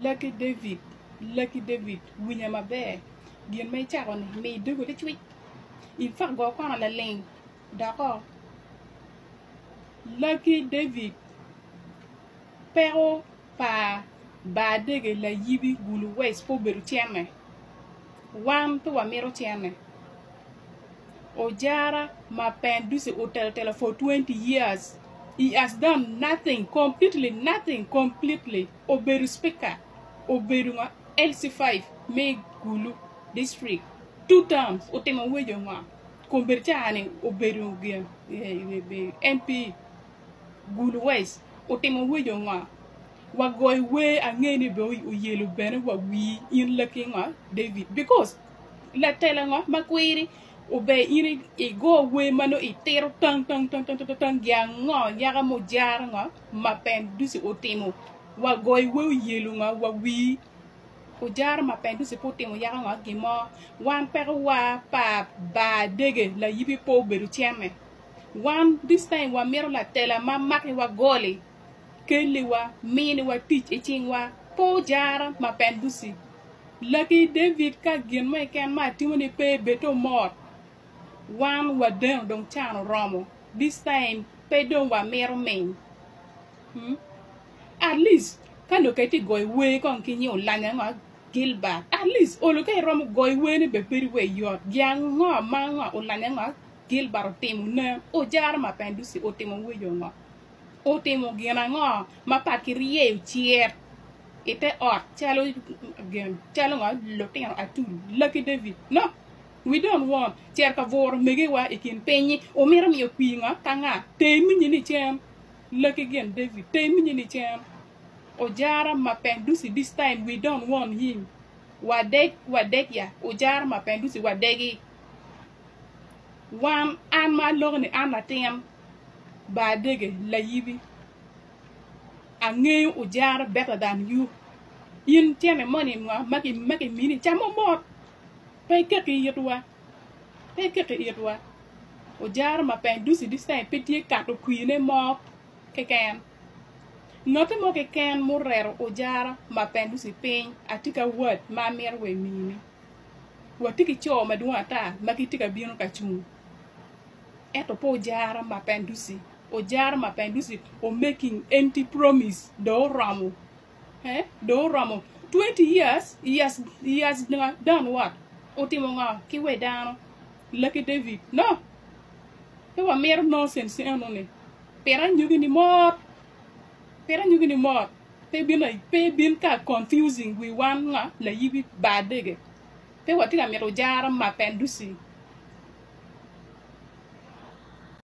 Lucky David, William Abe, Bien May Charon, May do the tweet. Il faut go on la ligne. D'accord. Lucky David, pero pa ba dege la yibi gulu west po beru tienne. Wan to wa mero tienne. Ojara ma pen du se hotel for 20 years. He has done nothing, completely. Oberu speaker, Oberu LC5, me gulu district. 2 times, otema wejo nga. Komberchane Oberu MP gulu west, otema wejo nga. Wa goy we angeni be o yelu bene wa we in looking David because la tele nga makwiri obe iri e go we mano e tero tang ya ngo yaga mo jar nga ma pen dusi otemo wa goy we yelu nga wa we o jar ma pen dusi potemo yaga nga gimo wan per wa pa ba dege la yibi po beru tiame wan this time wa mero la tele ma makri wa gole kele wa mini wa teach eting wa po jar ma pen dusi Lucky David ka gin mo ken ma timoni pe beto mort wan wa den dong chan romo this time pe don wa mero main at least kano kati goy we kon kinyo lanya nga Gilbert at least olo kay romo goy we ni be peri we yot yang ngo ma ngo o lanya nga Gilbert temu na o jar ma pendusi o temu we yo ngo o temu gina ngo ma pakiriye chier ite ot chalo again chalo nga lotin atu Lucky David no we don't want tier ka vor mege wa ikin penyi o mira mi opinga kanga te minyi ni chen Lucky again David te minyi ni chen o jara ma pendusi this time we don't want him wadek ya o jara ma pendusi wadegi wan an ma logni an atem ba dege la yibi angey o jara better than you yin tiene money nga maki mini chamo mot pe keke yetwa o jar ma pen dusi this time petit kato kuine mo keken note mo keken morero o jar ma pen dusi pen atika word ma mer we mini watiki cho ma duwa ta makitika bino ka chung eto po jar ma pen dusi o jar ma pen dusi o making empty promise do ramo do ramo 20 years he has done what otimo nga ki we down Lucky David no e wa mer nonsense enone pera nyugi ni mot pe bin ka confusing we wan nga la yibi badege pe watika mero jara ma pendusi